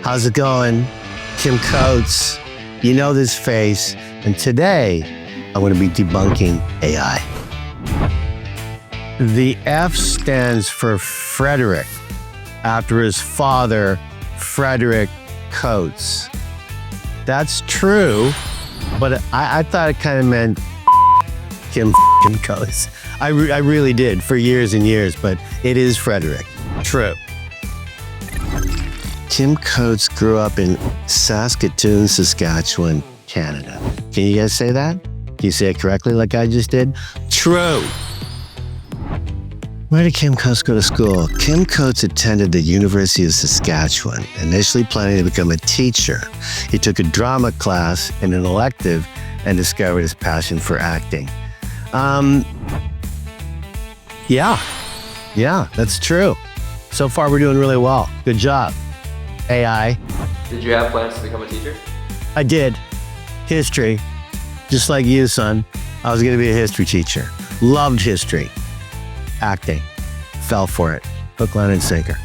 How's it going? Kim Coates. You know this face. And today, I'm going to be debunking AI. The F stands for Frederick, after his father, Frederick Coates. That's true, but I thought it kind of meant Kim Coates. I really did for years and years, but it is Frederick. True. Kim Coates grew up in Saskatoon, Saskatchewan, Canada. Can you guys say that? Can you say it correctly like I just did? True. Where did Kim Coates go to school? Kim Coates attended the University of Saskatchewan, initially planning to become a teacher. He took a drama class in an elective and discovered his passion for acting. Yeah, that's true. So far, we're doing really well. Good job, AI. Did you have plans to become a teacher? I did. History. Just like you, son. I was going to be a history teacher. Loved history. Acting. Fell for it. Hook, line, and sinker.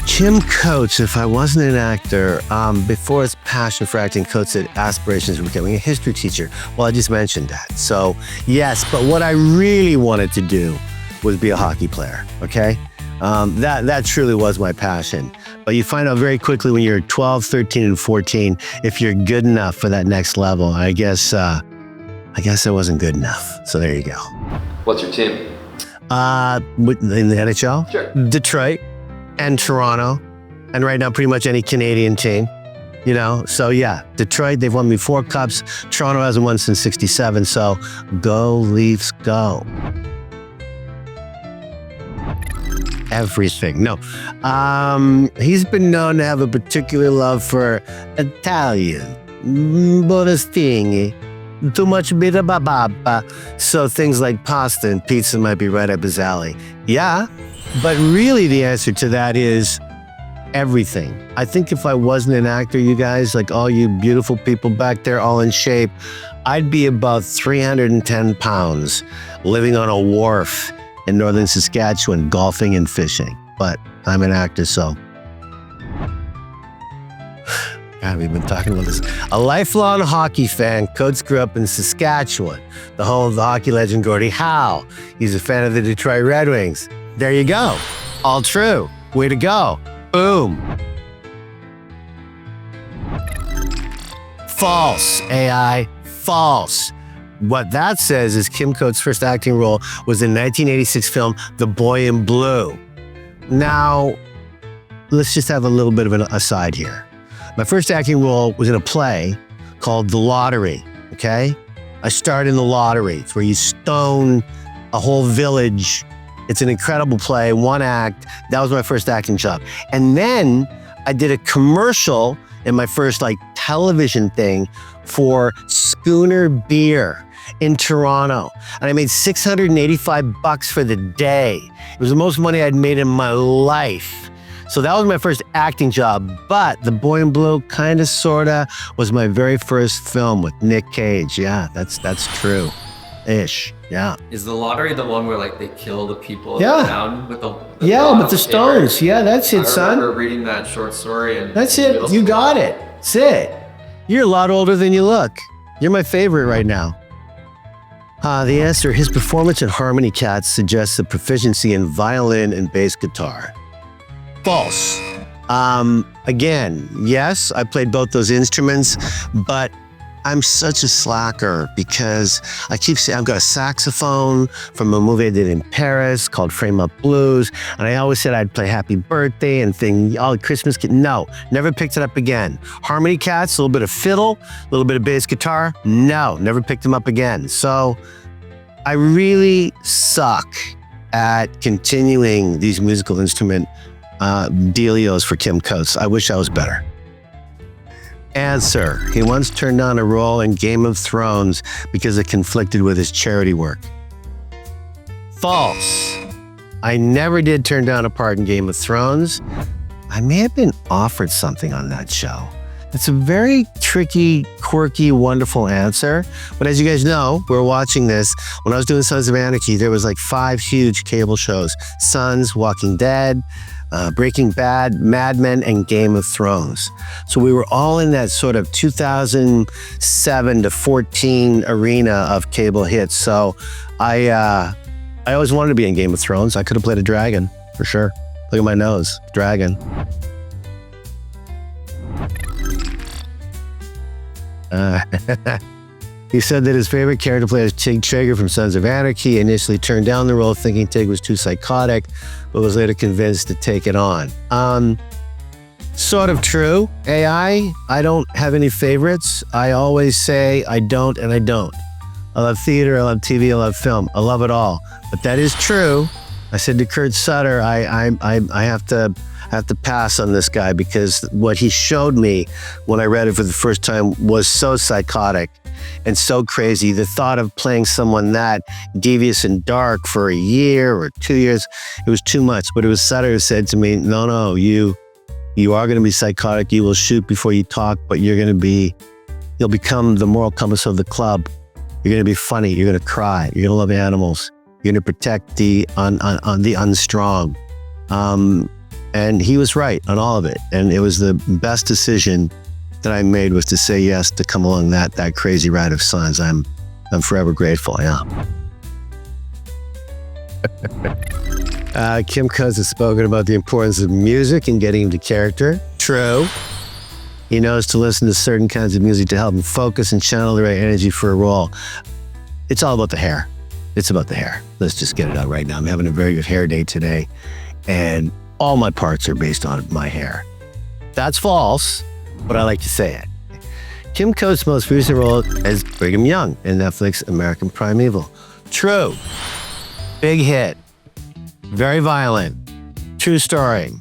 Kim Coates, if I wasn't an actor, before his passion for acting, Coates had aspirations of becoming a history teacher. Well, I just mentioned that. So, yes, but what I really wanted to do was be a hockey player, okay? That truly was my passion. But you find out very quickly when you're 12, 13, and 14 if you're good enough for that next level. I guess I wasn't good enough. So there you go. What's your team? In the NHL? Sure. Detroit and Toronto, and right now pretty much any Canadian team. You know, so yeah, Detroit, they've won me 4 cups. Toronto hasn't won since '67, so go Leafs, go. Everything. No. He's been known to have a particular love for Italian, Borostini, too much bita. So things like pasta and pizza might be right up his alley. Yeah, but really the answer to that is everything. I think if I wasn't an actor, you guys, like all you beautiful people back there, all in shape, I'd be about 310 pounds, living on a wharf in northern Saskatchewan, golfing and fishing. But I'm an actor, so. God, we've been talking about this. A lifelong hockey fan, Coates grew up in Saskatchewan, the home of the hockey legend Gordie Howe. He's a fan of the Detroit Red Wings. There you go. All true. Way to go. Boom. False, AI. False. What that says is Kim Coates' first acting role was in 1986 film The Boy in Blue. Now, let's just have a little bit of an aside here. My first acting role was in a play called The Lottery, okay? I starred in The Lottery. It's where you stone a whole village. It's an incredible play, 1 act. That was my first acting job. And then I did a commercial in my first television thing for Schooner Beer in Toronto. And I made $685 for the day. It was the most money I'd made in my life. So that was my first acting job, but The Boy in Blue kind of, sort of, was my very first film with Nick Cage. Yeah, that's true. Ish, yeah. Is The Lottery the one where they kill the people in Yeah. the town with the with the stones. Yeah, that's it, son. I remember reading that short story and That's it. You got it. That's it. You're a lot older than you look. You're my favorite right now. The answer, his performance in Harmony Cats suggests a proficiency in violin and bass guitar. False. Again, yes, I played both those instruments, but I'm such a slacker because I keep saying I've got a saxophone from a movie I did in Paris called Frame Up Blues, and I always said I'd play Happy Birthday and all Christmas. No, never picked it up again. Harmony Cats, a little bit of fiddle, a little bit of bass guitar. No, never picked them up again. So I really suck at continuing these musical instrument dealios for Kim Coates. I wish I was better. Answer, he once turned down a role in Game of Thrones because it conflicted with his charity work. False. I never did turn down a part in Game of Thrones. I may have been offered something on that show. It's a very tricky, quirky, wonderful answer. But as you guys know, we're watching this. When I was doing Sons of Anarchy, there was 5 huge cable shows. Sons, Walking Dead, Breaking Bad, Mad Men, and Game of Thrones. So we were all in that sort of 2007 to 14 arena of cable hits. So I always wanted to be in Game of Thrones. I could have played a dragon, for sure. Look at my nose, dragon. He said that his favorite character played as Tig Traeger from Sons of Anarchy. Initially turned down the role thinking Tig was too psychotic, but was later convinced to take it on. Sort of true. AI, I don't have any favorites. I always say I don't and I don't. I love theater, I love TV, I love film. I love it all. But that is true. I said to Kurt Sutter, I have to pass on this guy because what he showed me when I read it for the first time was so psychotic and so crazy. The thought of playing someone that devious and dark for a year or 2 years, it was too much. But it was Sutter who said to me, no, you are going to be psychotic. You will shoot before you talk, but you'll become the moral compass of the club. You're going to be funny. You're going to cry. You're going to love animals. You're going to protect the unstrong. And he was right on all of it. And it was the best decision that I made was to say yes to come along that crazy ride of Sons. I'm forever grateful. Yeah. Kim Coates has spoken about the importance of music and getting into character. True. He knows to listen to certain kinds of music to help him focus and channel the right energy for a role. It's all about the hair. It's about the hair. Let's just get it out right now. I'm having a very good hair day today, and all my parts are based on my hair. That's false, but I like to say it. Kim Coates' most recent role is Brigham Young in Netflix American Primeval. True. Big hit. Very violent. True story.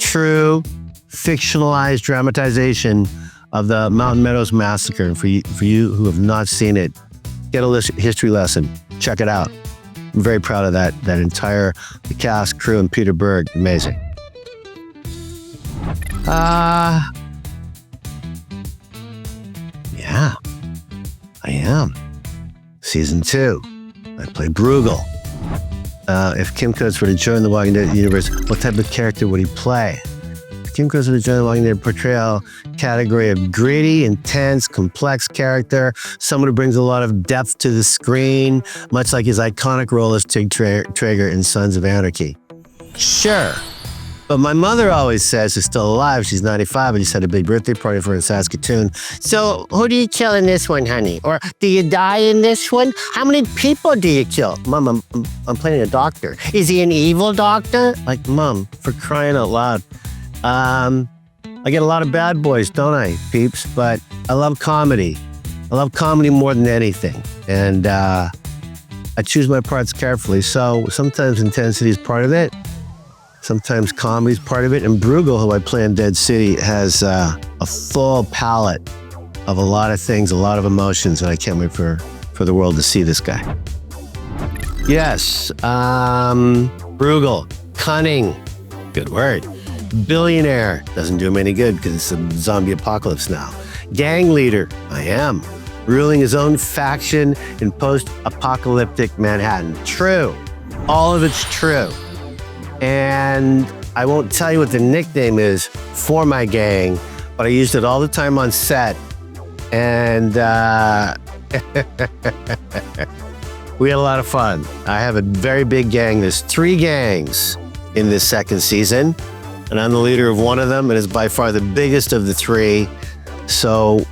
True fictionalized dramatization of the Mountain Meadows Massacre. And for you who have not seen it, get a history lesson. Check it out. I'm very proud of that entire the cast, crew, and Peter Berg. Amazing. Yeah, I am. Season 2. I play Bruegel. If Kim Coates were to join the Walking Dead universe, what type of character would he play? If Kim Coates were to join the Walking Dead portrayal category of gritty, intense, complex character, someone who brings a lot of depth to the screen, much like his iconic role as Tig Traeger in Sons of Anarchy. Sure. But my mother always says, she's still alive, she's 95, and just had a big birthday party for her in Saskatoon. So who do you kill in this one, honey? Or do you die in this one? How many people do you kill? Mom, I'm playing a doctor. Is he an evil doctor? Like, Mom, for crying out loud. I get a lot of bad boys, don't I, peeps? But I love comedy. I love comedy more than anything. And I choose my parts carefully. So sometimes intensity is part of it. Sometimes comedy's part of it. And Bruegel, who I play in Dead City, has a full palette of a lot of things, a lot of emotions, and I can't wait for the world to see this guy. Yes, Bruegel, cunning, good word. Billionaire, doesn't do him any good because it's a zombie apocalypse now. Gang leader, I am. Ruling his own faction in post-apocalyptic Manhattan. True, all of it's true. And I won't tell you what the nickname is for my gang, but I used it all the time on set. And we had a lot of fun. I have a very big gang. There's 3 gangs in this second season, and I'm the leader of one of them, and it's by far the biggest of the 3. So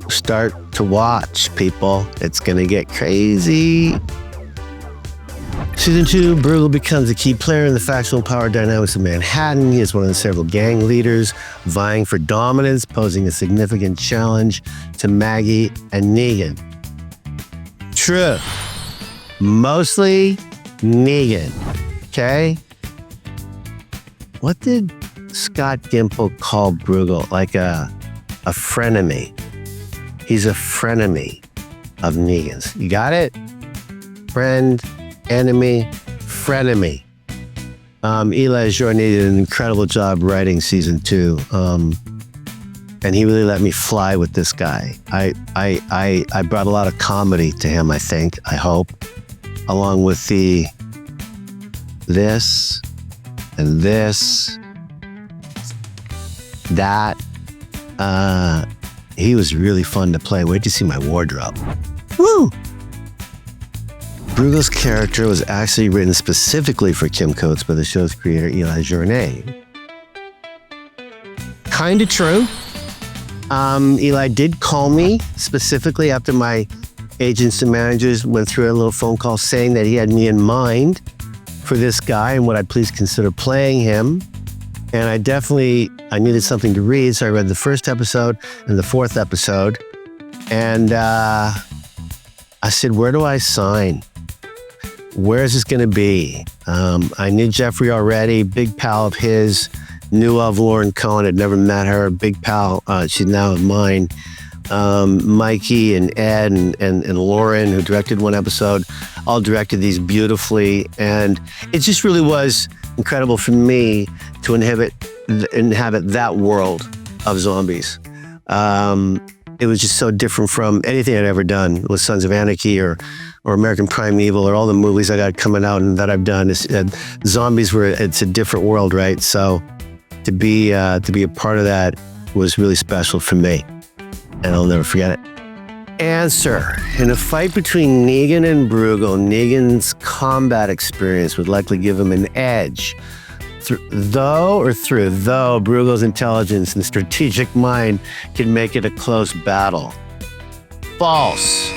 start to watch, people. It's gonna get crazy. Season 2, Bruegel becomes a key player in the factional power dynamics of Manhattan. He is one of the several gang leaders vying for dominance, posing a significant challenge to Maggie and Negan. True. Mostly Negan. Okay? What did Scott Gimple call Bruegel? Like a frenemy. He's a frenemy of Negan's. You got it? Friend, enemy, frenemy. Eli Jordan did an incredible job writing season 2. And he really let me fly with this guy. I brought a lot of comedy to him, I think, I hope, along with this and this, that. He was really fun to play. Wait to see my wardrobe. Woo! Bruegel's character was actually written specifically for Kim Coates by the show's creator, Eli Journet. Kind of true. Eli did call me specifically after my agents and managers went through a little phone call saying that he had me in mind for this guy and would I please consider playing him. And I needed something to read, so I read the first episode and the fourth episode. And I said, where do I sign? Where is this going to be? I knew Jeffrey already, big pal of his, knew of Lauren Cohen, had never met her, big pal, she's now of mine. Mikey and Ed and Lauren, who directed one episode, all directed these beautifully. And it just really was incredible for me to inhabit that world of zombies. It was just so different from anything I'd ever done with Sons of Anarchy or American Primeval or all the movies I got coming out and that I've done. Zombies it's a different world, right? So to be a part of that was really special for me, and I'll never forget it. Answer. In a fight between Negan and Bruegel, Negan's combat experience would likely give him an edge. Though Bruegel's intelligence and strategic mind can make it a close battle. False.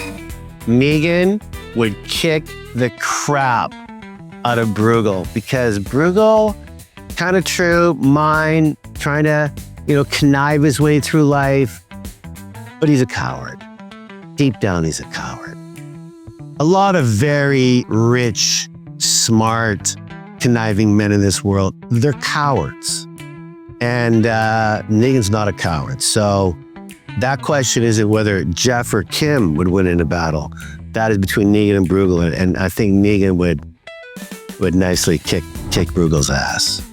Negan would kick the crap out of Bruegel because Bruegel, kind of true, mind, trying to, connive his way through life, but he's a coward. Deep down, he's a coward. A lot of very rich, smart, conniving men in this world, they're cowards. And Negan's not a coward. So that question isn't whether Jeff or Kim would win in a battle. That is between Negan and Bruegel. And I think Negan would nicely kick Bruegel's ass.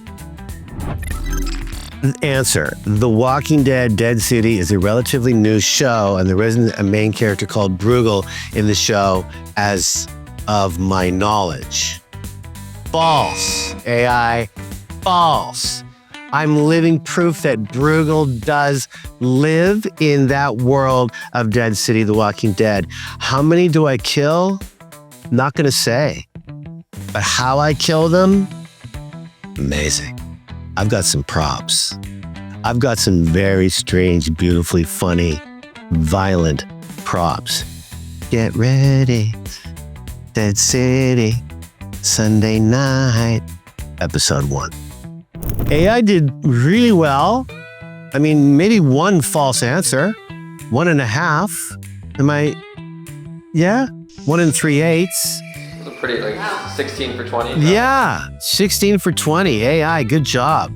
Answer. The Walking Dead Dead City is a relatively new show, and there isn't a main character called Bruegel in the show as of my knowledge. False. AI. False. I'm living proof that Bruegel does live in that world of Dead City, The Walking Dead. How many do I kill? Not going to say. But how I kill them? Amazing. I've got some props. I've got some very strange, beautifully funny, violent props. Get ready. Dead City. Sunday night. Episode 1. AI did really well. I mean, maybe one false answer. 1.5. Am I? Yeah? 1 3/8. Pretty 16 for 20. Yeah, 16 for 20. AI, good job.